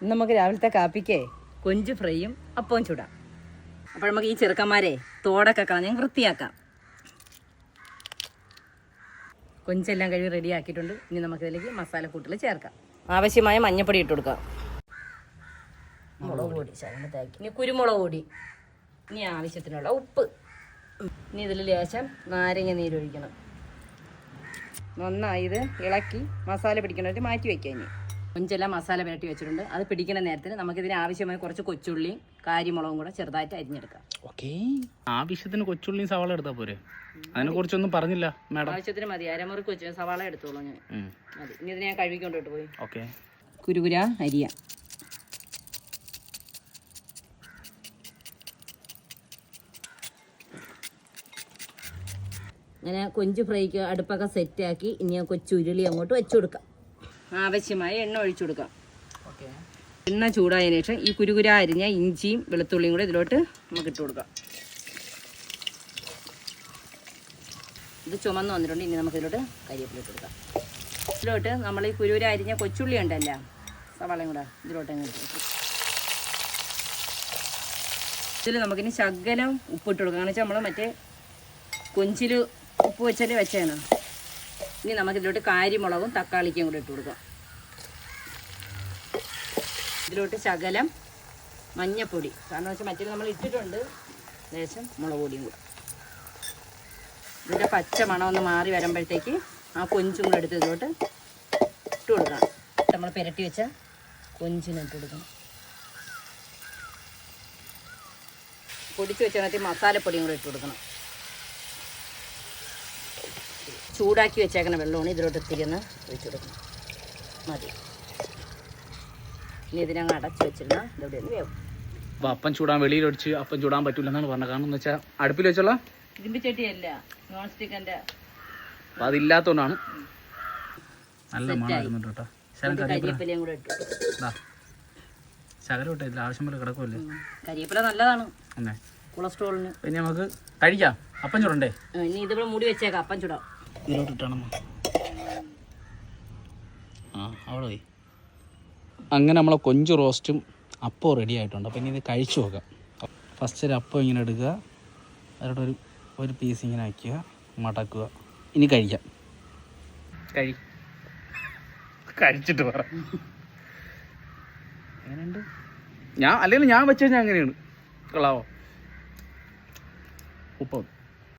ഇന്ന് നമുക്ക് രാവിലത്തെ കാപ്പിക്കേ കൊഞ്ച് ഫ്രൈയും അപ്പവും ചൂടാം. അപ്പോൾ നമുക്ക് ഈ ചെറുക്കന്മാരെ തോടൊക്കെ കളഞ്ഞ് വൃത്തിയാക്കാം. കൊഞ്ചെല്ലാം കഴുകി റെഡി ആക്കിയിട്ടുണ്ട്. ഇനി നമുക്കിതിലേക്ക് മസാലക്കൂട്ടിൽ ചേർക്കാം. ആവശ്യമായ മഞ്ഞപ്പൊടി ഇട്ട് കൊടുക്കാം. മുളക് പൊടി ശകലത്തേക്ക്, ഇനി കുരുമുളക് പൊടി, ഇനി ആവശ്യത്തിനുള്ള ഉപ്പ്. ഇനി ഇതിൽ ലേശം നാരങ്ങ നീരൊഴിക്കണം. നന്നായി ഇത് ഇളക്കി മസാല പിടിക്കണമായിട്ട് മാറ്റി വയ്ക്കാം. ഇനി കൊഞ്ചെല്ലാം മസാല പുരട്ടി വെച്ചിട്ടുണ്ട്. അത് പിടിക്കുന്ന നേരത്തിന് നമുക്കിതിന് ആവശ്യമായ കുറച്ച് കൊച്ചുള്ളിയും കാരിമുളകും കൂടെ ചെറുതായിട്ട് അരിഞ്ഞെടുക്കാം. ഓക്കെ, ആവശ്യത്തിന് കൊച്ചുള്ളിയും സവാള എടുത്താൽ പോരെ? അതിനെ കുറിച്ചൊന്നും പറഞ്ഞില്ല മാഡം. ആവശ്യത്തിന് മതി. അരമുറി കൊച്ചു സവാള എടുത്തോളൂ ഞാൻ. മതി. ഇനി ഇതിനെ ഞാൻ കഴുകിക്കൊണ്ടിട്ട് പോയി. ഓക്കെ, കുരുകുര അരിയ. അങ്ങനെ കൊഞ്ച് ഫ്രൈക്ക് അടുപ്പൊക്കെ സെറ്റാക്കി ഇനി ഞാൻ കൊച്ചുരുളി അങ്ങോട്ട് വെച്ചു കൊടുക്കാം. ആവശ്യമായ എണ്ണ ഒഴിച്ചു കൊടുക്കാം. ഓക്കെ, എണ്ണ ചൂടായതിനു ശേഷം ഈ കുരുകുര അരിഞ്ഞ ഇഞ്ചിയും വെളുത്തുള്ളിയും കൂടെ ഇതിലോട്ട് നമുക്ക് ഇട്ട് കൊടുക്കാം. ഇത് ചുമന്ന് വന്നിട്ടുണ്ട്. ഇനി നമുക്കിതിലോട്ട് കരിവേപ്പില ഇട്ട് കൊടുക്കാം. ഇതിലോട്ട് നമ്മൾ ഈ കുരുകുര അരിഞ്ഞ കൊച്ചുള്ളി ഉണ്ടല്ലോ, സവാളയും കൂടെ ഇതിലോട്ട് അങ്ങ് ഇട്ട് കൊടുക്കും. ഇതിൽ നമുക്കിനി ശകലം ഉപ്പിട്ട് കൊടുക്കാം. കാരണം വെച്ചാൽ നമ്മൾ മറ്റേ കൊഞ്ചിൽ ഉപ്പ് വെച്ചാലേ വെച്ചാണ്. ഇനി നമുക്കിതിലോട്ട് കാരിമുളകും തക്കാളിക്കും കൂടെ ഇട്ട് കൊടുക്കാം. ഇതിലോട്ട് ശകലം മഞ്ഞപ്പൊടി, കാരണം വെച്ചാൽ മറ്റേ നമ്മൾ ഇട്ടിട്ടുണ്ട്. ലേശം മുളക് പൊടിയും കൂടെ. ഇതിൻ്റെ പച്ച മണമൊന്ന് മാറി വരുമ്പോഴത്തേക്ക് ആ കൊഞ്ചും കൂടെ എടുത്ത് ഇതിലോട്ട് ഇട്ട് കൊടുക്കണം. നമ്മൾ പുരട്ടി വെച്ച കൊഞ്ചിന് ഇട്ട് കൊടുക്കണം. പൊടിച്ച് വെച്ചതിനകത്ത് മസാലപ്പൊടിയും കൂടെ ഇട്ട് കൊടുക്കണം. ചൂടാക്കി വെച്ചേക്കുന്ന വെള്ളമാണ് ഇതിലോട്ട് തിരിന്ന് ഒഴിച്ചു കൊടുക്കണം. മതി. ഇനി ഇതിനങ്ങ് അടച്ച് വെച്ചിരുന്നാൽ ഇതെവിടെ ഒന്ന് വേവും. അപ്പോൾ അപ്പം ചൂടാൻ വെളിയിലൊടിച്ച് അപ്പം ചൂടാൻ പറ്റില്ല എന്നാണ് പറഞ്ഞത്. കാരണം എന്ന് വെച്ചാൽ അടുപ്പിൽ വെച്ചുള്ള ഇരുമ്പ് ചട്ടിയല്ല, നോൺ സ്റ്റിക്കിൻ്റെ. അപ്പം അതില്ലാത്തതുകൊണ്ടാണ്. നല്ല മണം വരുന്നുണ്ട് കേട്ടോ. കരിവേപ്പിലയും കൂടെ ഇട്ടു. ശകലം ഇട്ടേ, ഇതിൽ ആവശ്യം പോലെ കിടക്കുമല്ലേ. കരിവേപ്പില നല്ലതാണ് അല്ലേ, കൊളസ്ട്രോളിന്. പിന്നെ നമുക്ക് കഴിക്കാം. അപ്പം ചൂടണ്ടേ? ഇനി ഇതിവിടെ മൂടി വെച്ചേക്കാം. അപ്പം ചൂടാം. ഇതിലോട്ട് ഇട്ടാണ്. അവിടെ പോയി. അങ്ങനെ നമ്മളെ കൊഞ്ച് റോസ്റ്റും അപ്പം റെഡി ആയിട്ടുണ്ട്. അപ്പം ഇനി ഇത് കഴിച്ചു നോക്കാം. ഫസ്റ്റ് ഒരു അപ്പം ഇങ്ങനെ എടുക്കുക, അതിലോട്ട് ഒരു പീസ് ഇങ്ങനെ വയ്ക്കുക, മടക്കുക. ഇനി കഴിക്കാം. കഴിച്ചിട്ട് പറ എങ്ങനെയുണ്ട്. അല്ലെങ്കിൽ ഞാൻ വെച്ച് കഴിഞ്ഞാൽ അങ്ങനെയാണ്. കൊള്ളാവോ? ഉപ്പം